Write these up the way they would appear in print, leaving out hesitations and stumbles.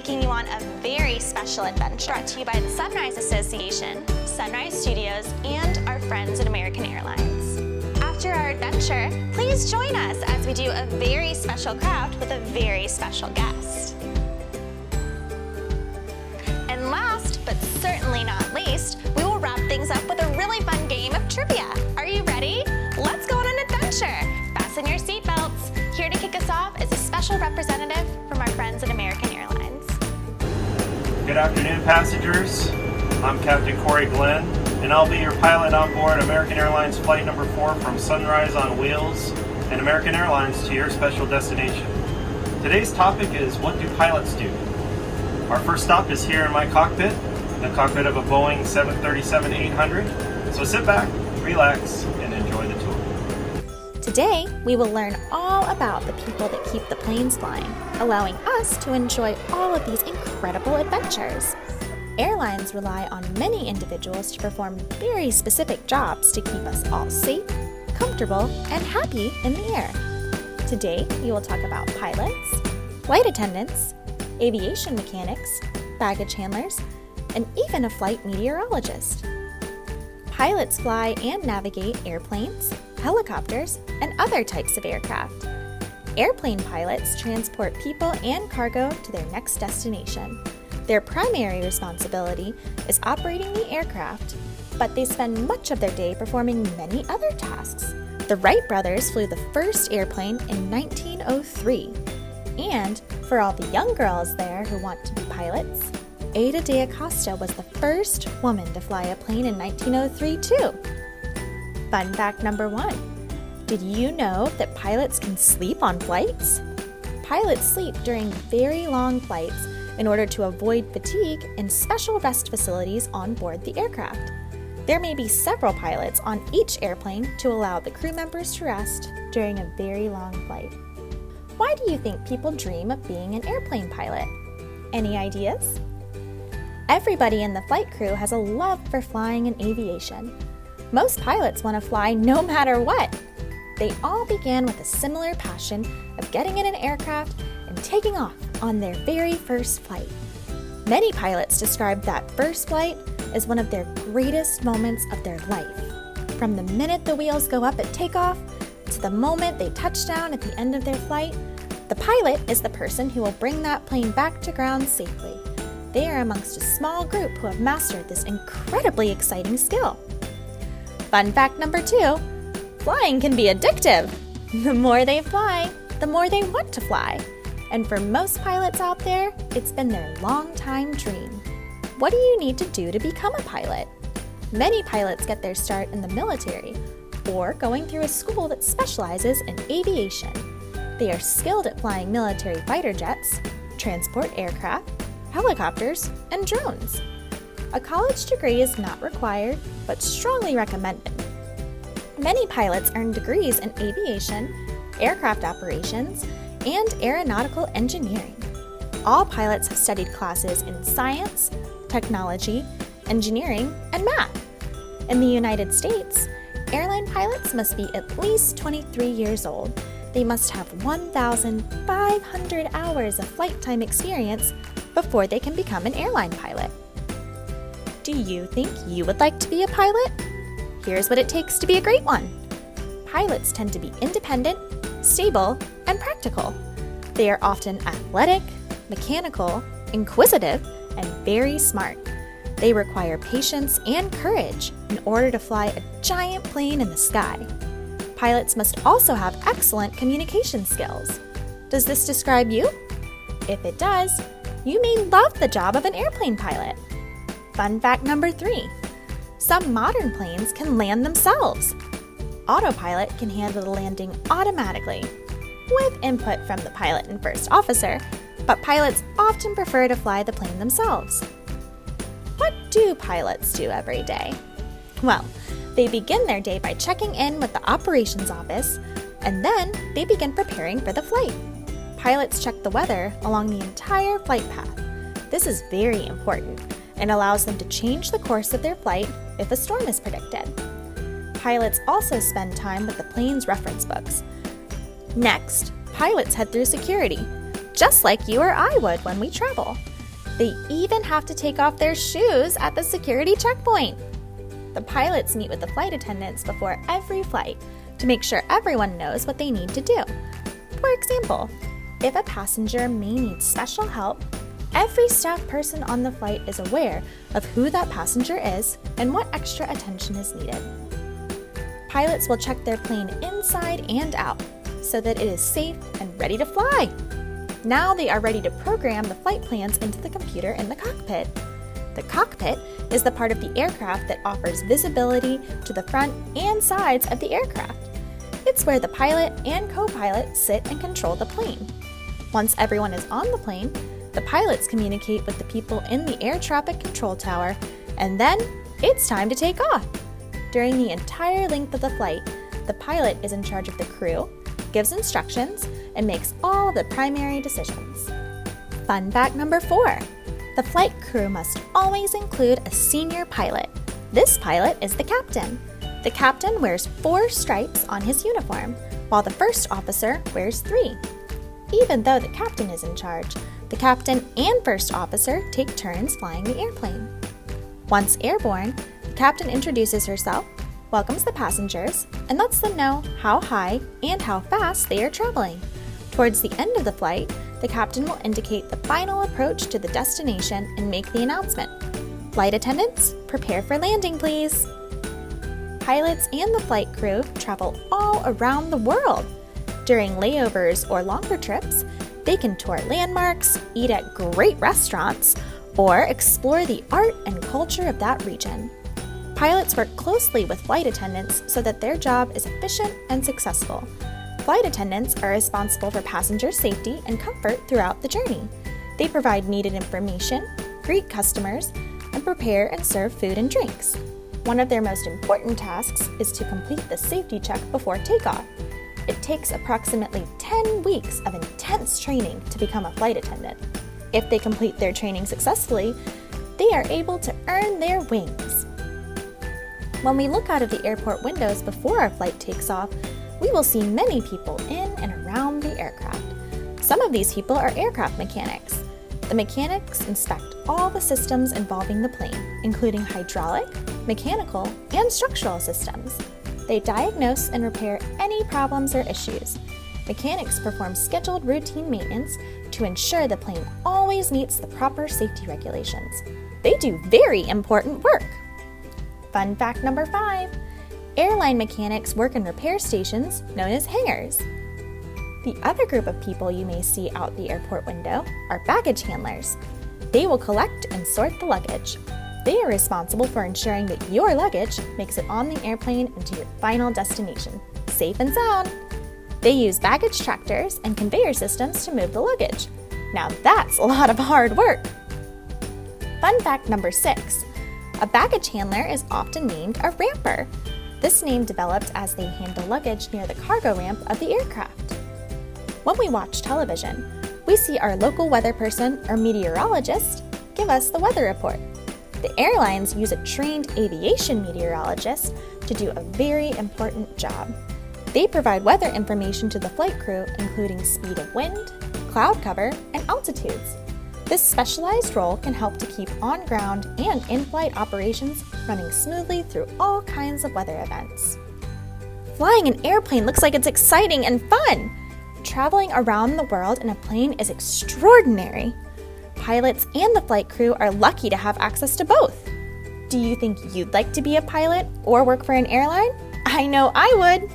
taking you on a very special adventure brought to you by the Sunrise Association, Sunrise Studios, and our friends at American Airlines. After our adventure, please join us as we do a very special craft with a very special guest. And last, but certainly not least, we will wrap things up with a really fun game of trivia. Are you ready? Let's go on an adventure. Fasten your seatbelts. Here to kick us off is a special representative from our friends at American Airlines. Good afternoon, passengers. I'm Captain Corey Glenn, and I'll be your pilot on board American Airlines Flight Number 4 from Sunrise on Wheels and American Airlines to your special destination. Today's topic is, what do pilots do? Our first stop is here in my cockpit, the cockpit of a Boeing 737-800. So sit back, relax, and enjoy the tour. Today, we will learn all about the people that keep the planes flying, allowing us to enjoy all of these incredible adventures. Airlines rely on many individuals to perform very specific jobs to keep us all safe, comfortable, and happy in the air. Today, we will talk about pilots, flight attendants, aviation mechanics, baggage handlers, and even a flight meteorologist. Pilots fly and navigate airplanes, helicopters, and other types of aircraft. Airplane pilots transport people and cargo to their next destination. Their primary responsibility is operating the aircraft, but they spend much of their day performing many other tasks. The Wright brothers flew the first airplane in 1903. And for all the young girls there who want to be pilots, Ada de Acosta was the first woman to fly a plane in 1903 too. Fun fact number 1. Did you know that pilots can sleep on flights? Pilots sleep during very long flights in order to avoid fatigue in special rest facilities on board the aircraft. There may be several pilots on each airplane to allow the crew members to rest during a very long flight. Why do you think people dream of being an airplane pilot? Any ideas? Everybody in the flight crew has a love for flying and aviation. Most pilots want to fly no matter what. They all began with a similar passion of getting in an aircraft and taking off on their very first flight. Many pilots describe that first flight as one of their greatest moments of their life. From the minute the wheels go up at takeoff to the moment they touch down at the end of their flight, the pilot is the person who will bring that plane back to ground safely. They are amongst a small group who have mastered this incredibly exciting skill. Fun fact number 2, flying can be addictive. The more they fly, the more they want to fly. And for most pilots out there, it's been their long-time dream. What do you need to do to become a pilot? Many pilots get their start in the military or going through a school that specializes in aviation. They are skilled at flying military fighter jets, transport aircraft, helicopters, and drones. A college degree is not required, but strongly recommended. Many pilots earn degrees in aviation, aircraft operations, and aeronautical engineering. All pilots have studied classes in science, technology, engineering, and math. In the United States, airline pilots must be at least 23 years old. They must have 1,500 hours of flight time experience before they can become an airline pilot. Do you think you would like to be a pilot? Here's what it takes to be a great one. Pilots tend to be independent, stable, and practical. They are often athletic, mechanical, inquisitive, and very smart. They require patience and courage in order to fly a giant plane in the sky. Pilots must also have excellent communication skills. Does this describe you? If it does, you may love the job of an airplane pilot. Fun fact number 3. Some modern planes can land themselves. Autopilot can handle the landing automatically, with input from the pilot and first officer, but pilots often prefer to fly the plane themselves. What do pilots do every day? Well, they begin their day by checking in with the operations office, and then they begin preparing for the flight. Pilots check the weather along the entire flight path. This is very important and allows them to change the course of their flight if a storm is predicted. Pilots also spend time with the plane's reference books. Next, pilots head through security, just like you or I would when we travel. They even have to take off their shoes at the security checkpoint. The pilots meet with the flight attendants before every flight to make sure everyone knows what they need to do. For example, if a passenger may need special help, every staff person on the flight is aware of who that passenger is and what extra attention is needed. Pilots will check their plane inside and out so that it is safe and ready to fly. Now they are ready to program the flight plans into the computer in the cockpit. The cockpit is the part of the aircraft that offers visibility to the front and sides of the aircraft. It's where the pilot and co-pilot sit and control the plane. Once everyone is on the plane, the pilots communicate with the people in the air traffic control tower, and then it's time to take off. During the entire length of the flight, the pilot is in charge of the crew, gives instructions, and makes all the primary decisions. Fun fact number 4. The flight crew must always include a senior pilot. This pilot is the captain. The captain wears 4 stripes on his uniform, while the first officer wears 3. Even though the captain is in charge, the captain and first officer take turns flying the airplane. Once airborne, the captain introduces herself, welcomes the passengers, and lets them know how high and how fast they are traveling. Towards the end of the flight, the captain will indicate the final approach to the destination and make the announcement. Flight attendants, prepare for landing, please. Pilots and the flight crew travel all around the world. During layovers or longer trips, they can tour landmarks, eat at great restaurants, or explore the art and culture of that region. Pilots work closely with flight attendants so that their job is efficient and successful. Flight attendants are responsible for passenger safety and comfort throughout the journey. They provide needed information, greet customers, and prepare and serve food and drinks. One of their most important tasks is to complete the safety check before takeoff. It takes approximately 10 weeks of intense training to become a flight attendant. If they complete their training successfully, they are able to earn their wings. When we look out of the airport windows before our flight takes off, we will see many people in and around the aircraft. Some of these people are aircraft mechanics. The mechanics inspect all the systems involving the plane, including hydraulic, mechanical, and structural systems. They diagnose and repair any problems or issues. Mechanics perform scheduled routine maintenance to ensure the plane always meets the proper safety regulations. They do very important work. Fun fact number 5. Airline mechanics work in repair stations known as hangars. The other group of people you may see out the airport window are baggage handlers. They will collect and sort the luggage. They are responsible for ensuring that your luggage makes it on the airplane and to your final destination, safe and sound. They use baggage tractors and conveyor systems to move the luggage. Now that's a lot of hard work. Fun fact number 6. A baggage handler is often named a ramper. This name developed as they handle luggage near the cargo ramp of the aircraft. When we watch television, we see our local weather person or meteorologist give us the weather report. The airlines use a trained aviation meteorologist to do a very important job. They provide weather information to the flight crew, including speed of wind, cloud cover, and altitudes. This specialized role can help to keep on-ground and in-flight operations running smoothly through all kinds of weather events. Flying an airplane looks like it's exciting and fun! Traveling around the world in a plane is extraordinary. Pilots and the flight crew are lucky to have access to both. Do you think you'd like to be a pilot or work for an airline? I know I would!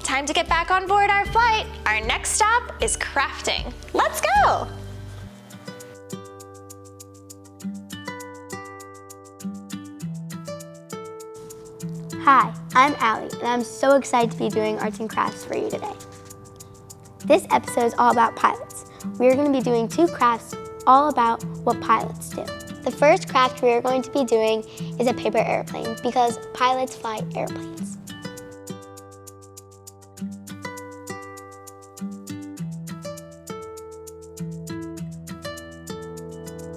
Time to get back on board our flight. Our next stop is crafting. Let's go! Hi, I'm Allie, and I'm so excited to be doing arts and crafts for you today. This episode is all about pilots. We are going to be doing 2 crafts all about what pilots do. The first craft we are going to be doing is a paper airplane because pilots fly airplanes.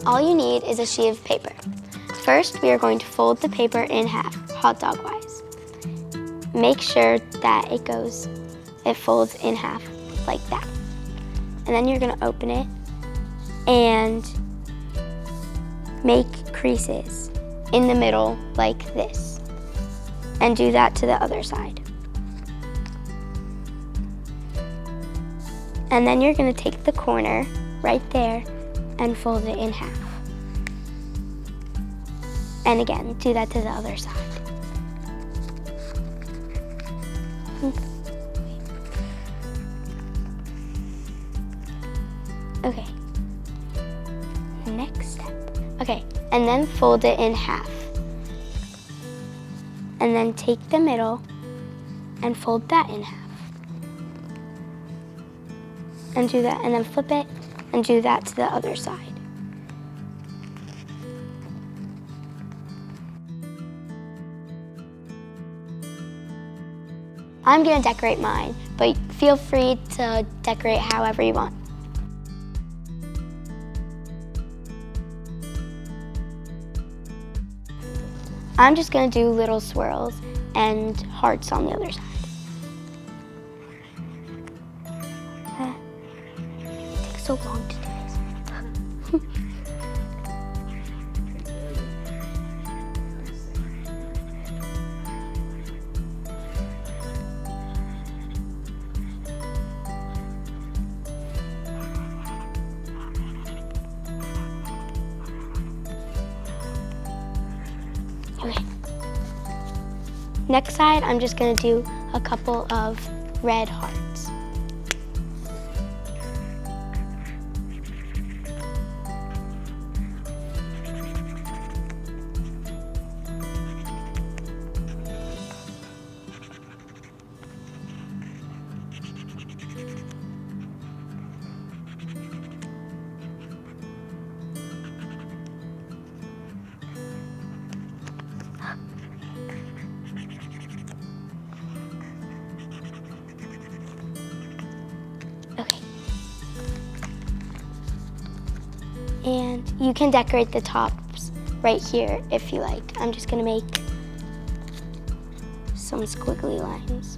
All you need is a sheet of paper. First, we are going to fold the paper in half, hot dog wise. Make sure that it folds in half like that. And then you're going to open it and make creases in the middle like this, and do that to the other side. And then you're going to take the corner right there and fold it in half. And again, do that to the other side. Okay. Next step. Okay, and then fold it in half. And then take the middle and fold that in half. And do that, and then flip it and do that to the other side. I'm gonna decorate mine, but feel free to decorate however you want. I'm just gonna do little swirls and hearts on the other side. It takes so long to do this. Okay. Next side, I'm just gonna do a couple of red hearts. Okay. And you can decorate the tops right here if you like. I'm just gonna make some squiggly lines.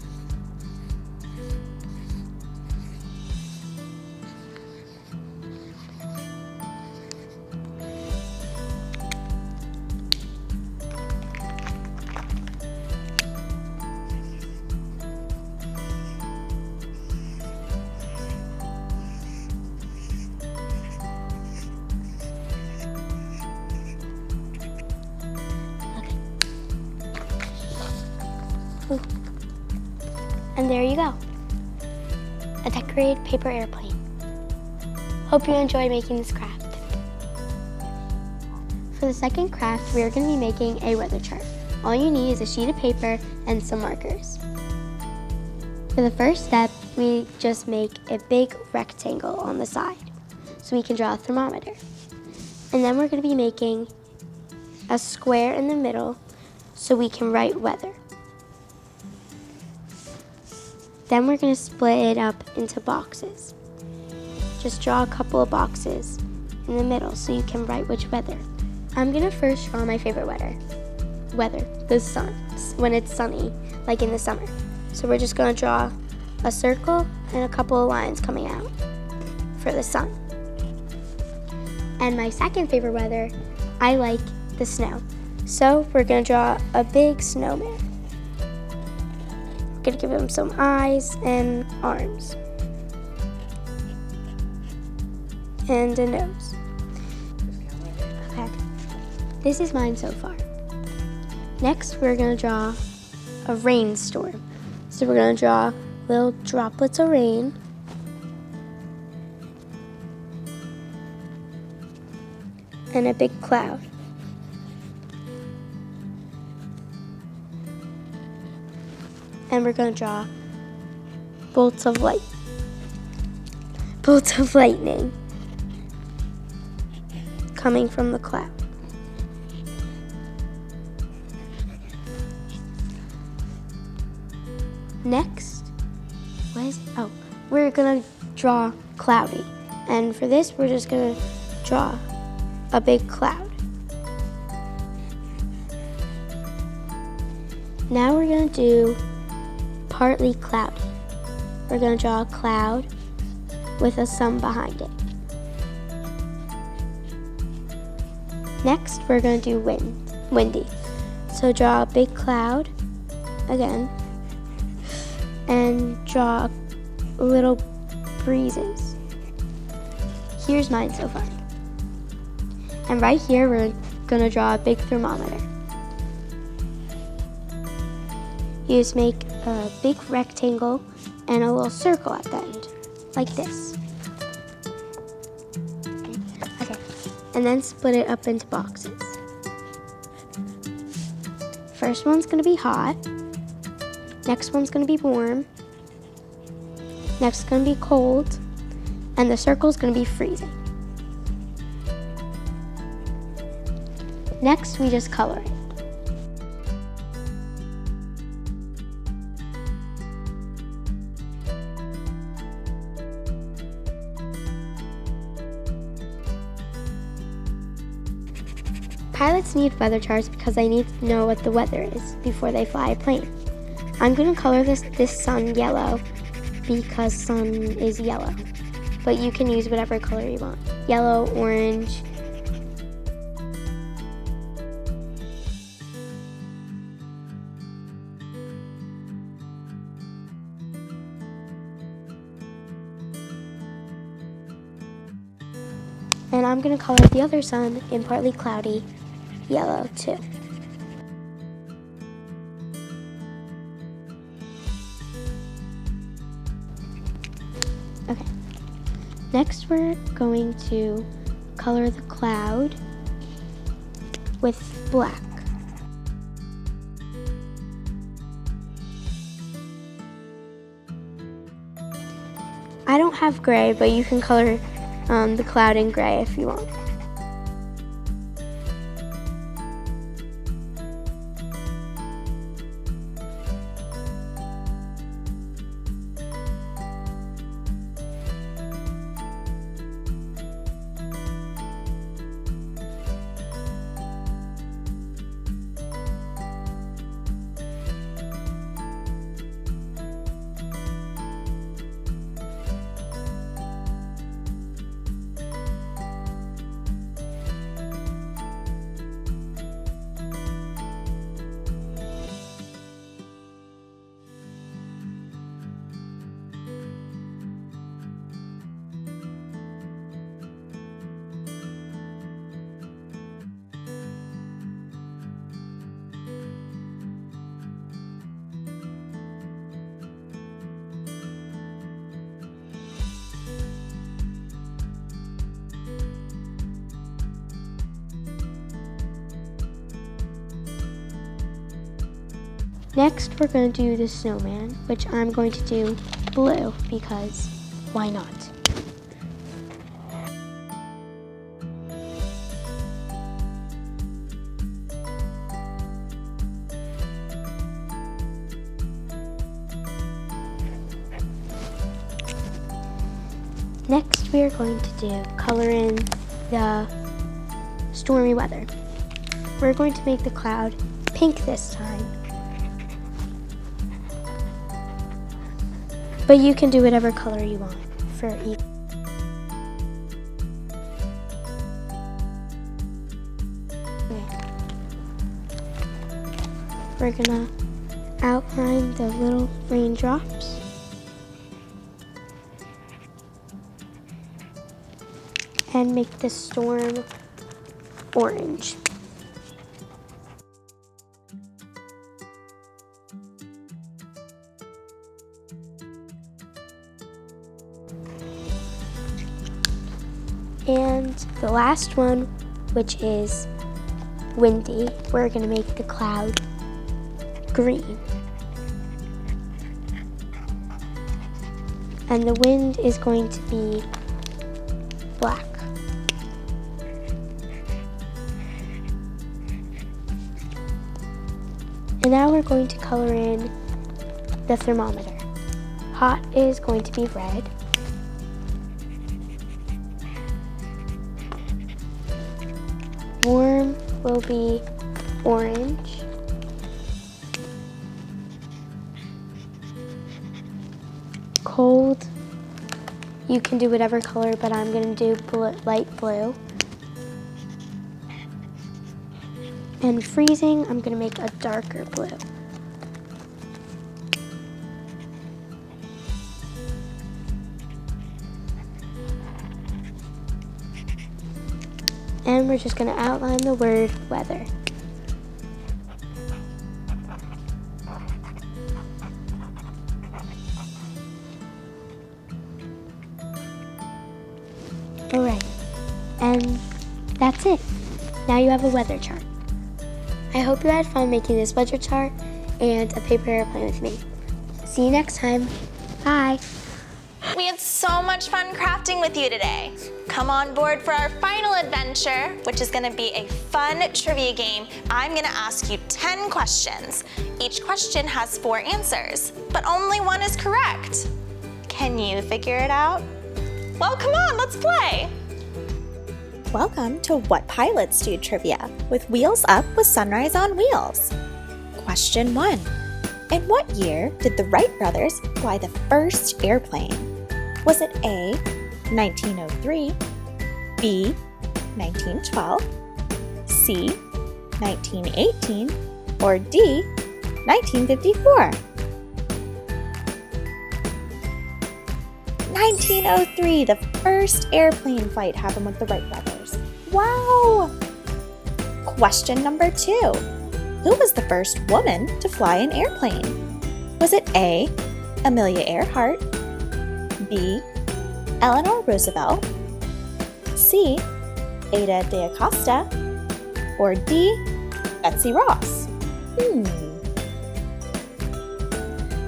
And there you go, a decorated paper airplane. Hope you enjoy making this craft. For the second craft, we are going to be making a weather chart. All you need is a sheet of paper and some markers. For the first step, we just make a big rectangle on the side so we can draw a thermometer. And then we're going to be making a square in the middle so we can write weather. Then we're going to split it up into boxes. Just draw a couple of boxes in the middle so you can write which weather. I'm going to first draw my favorite weather, the sun, when it's sunny, like in the summer. So we're just going to draw a circle and a couple of lines coming out for the sun. And my second favorite weather, I like the snow. So we're going to draw a big snowman. Gonna give him some eyes and arms and a nose. Okay, this is mine so far. Next, we're gonna draw a rainstorm. So we're gonna draw little droplets of rain and a big cloud. And we're going to draw bolts of lightning coming from the cloud. Next, we're going to draw cloudy. And for this, we're just going to draw a big cloud. Now we're going to do partly cloudy. We're going to draw a cloud with a sun behind it. Next, we're going to do windy. So draw a big cloud again and draw little breezes. Here's mine so far. And right here, we're going to draw a big thermometer. You just make a big rectangle and a little circle at the end, like this. Okay, and then split it up into boxes. First one's gonna be hot, next one's gonna be warm, next gonna be cold, and the circle's gonna be freezing. Next, we just color it. Pilots need weather charts because they need to know what the weather is before they fly a plane. I'm going to color this sun yellow because sun is yellow, but you can use whatever color you want. Yellow, orange. And I'm going to color the other sun in partly cloudy yellow too. Okay. Next we're going to color the cloud with black. I don't have gray, but you can color the cloud in gray if you want. Next, we're going to do the snowman, which I'm going to do blue because why not? Next, we are going to color in the stormy weather. We're going to make the cloud pink this time. But you can do whatever color you want for each. Okay. We're gonna outline the little raindrops. And make the storm orange. And the last one, which is windy, we're going to make the cloud green. And the wind is going to be black. And now we're going to color in the thermometer. Hot is going to be red. Warm will be orange. Cold, you can do whatever color, but I'm going to do light blue. And freezing, I'm going to make a darker blue. And we're just going to outline the word weather. Alright, and that's it. Now you have a weather chart. I hope you had fun making this weather chart and a paper airplane with me. See you next time. Bye. We had so much fun crafting with you today. Come on board for our final adventure, which is gonna be a fun trivia game. I'm gonna ask you 10 questions. Each question has 4 answers, but only one is correct. Can you figure it out? Well, come on, let's play. Welcome to What Pilots Do Trivia with Wheels Up with Sunrise on Wheels. Question 1. In what year did the Wright brothers fly the first airplane? Was it A, 1903, B, 1912, C, 1918, or D, 1954? 1903, the first airplane flight happened with the Wright brothers. Wow! Question number 2. Who was the first woman to fly an airplane? Was it A, Amelia Earhart, B, Eleanor Roosevelt, C, Ada de Acosta, or D, Betsy Ross?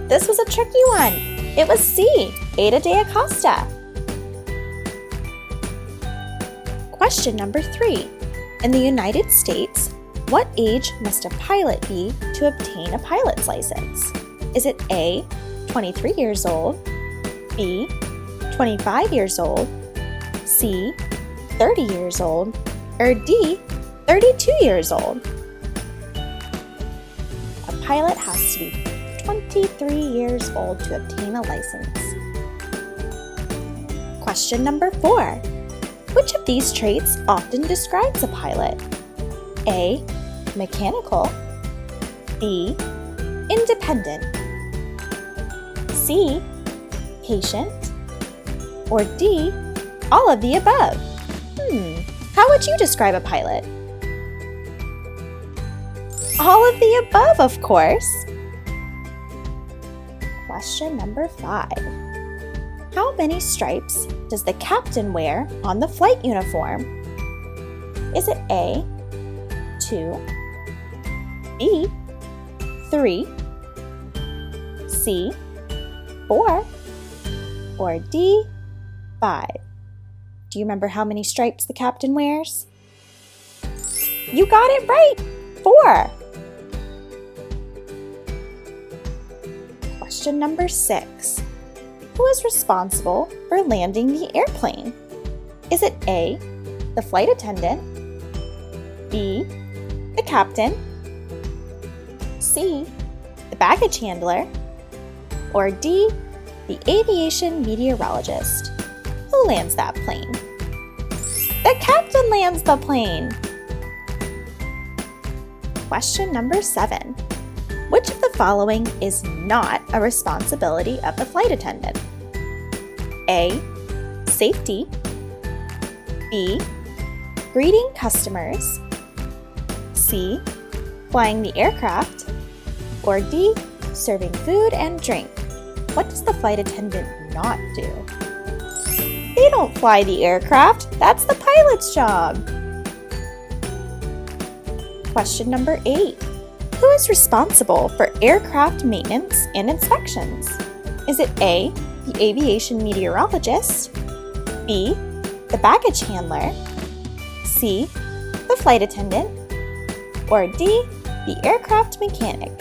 This was a tricky one. It was C, Ada de Acosta. Question number 3. In the United States, what age must a pilot be to obtain a pilot's license? Is it A, 23 years old, B, 25 years old, C, 30 years old, or D, 32 years old? A pilot has to be 23 years old to obtain a license. Question number 4. Which of these traits often describes a pilot? A, mechanical, B, independent, C, patient, or D, all of the above? How would you describe a pilot? All of the above, of course. Question number 5. How many stripes does the captain wear on the flight uniform? Is it A, 2, B, 3, C, 4, or D, 5? Do you remember how many stripes the captain wears? You got it right! 4. Question number 6. Who is responsible for landing the airplane? Is it A, the flight attendant, B, the captain, C, the baggage handler, or D, the aviation meteorologist? Who lands that plane? The captain lands the plane! Question number 7. Which of the following is not a responsibility of the flight attendant? A, safety, B, greeting customers, C, flying the aircraft, or D, serving food and drink? What does the flight attendant not do? They don't fly the aircraft. That's the pilot's job. Question number 8. Who is responsible for aircraft maintenance and inspections? Is it A, the aviation meteorologist, B, the baggage handler, C, the flight attendant, or D, the aircraft mechanic?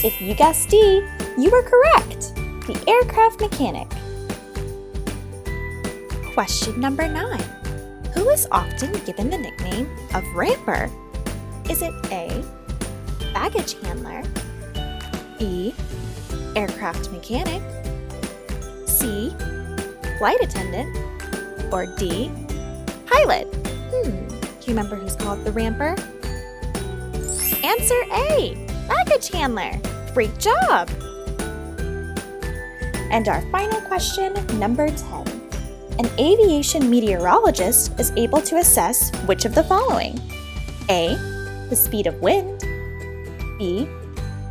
If you guessed D, you were correct. The aircraft mechanic. Question number 9. Who is often given the nickname of ramper? Is it A, baggage handler, B, aircraft mechanic, C, flight attendant, or D, pilot? Do you remember who's called the ramper? Answer A, baggage handler. Great job! And our final question, number 10. An aviation meteorologist is able to assess which of the following? A, the speed of wind. B,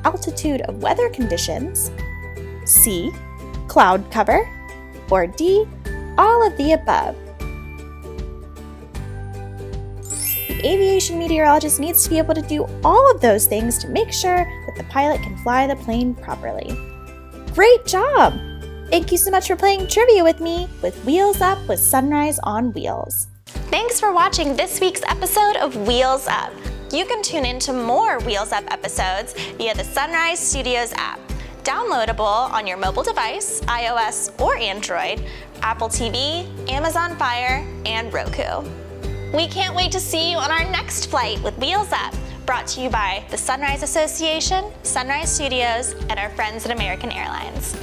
altitude of weather conditions. C, cloud cover. Or D, all of the above. The aviation meteorologist needs to be able to do all of those things to make sure that the pilot can fly the plane properly. Great job! Thank you so much for playing trivia with me with Wheels Up with Sunrise on Wheels. Thanks for watching this week's episode of Wheels Up. You can tune in to more Wheels Up episodes via the Sunrise Studios app. Downloadable on your mobile device, iOS or Android, Apple TV, Amazon Fire, and Roku. We can't wait to see you on our next flight with Wheels Up, brought to you by the Sunrise Association, Sunrise Studios, and our friends at American Airlines.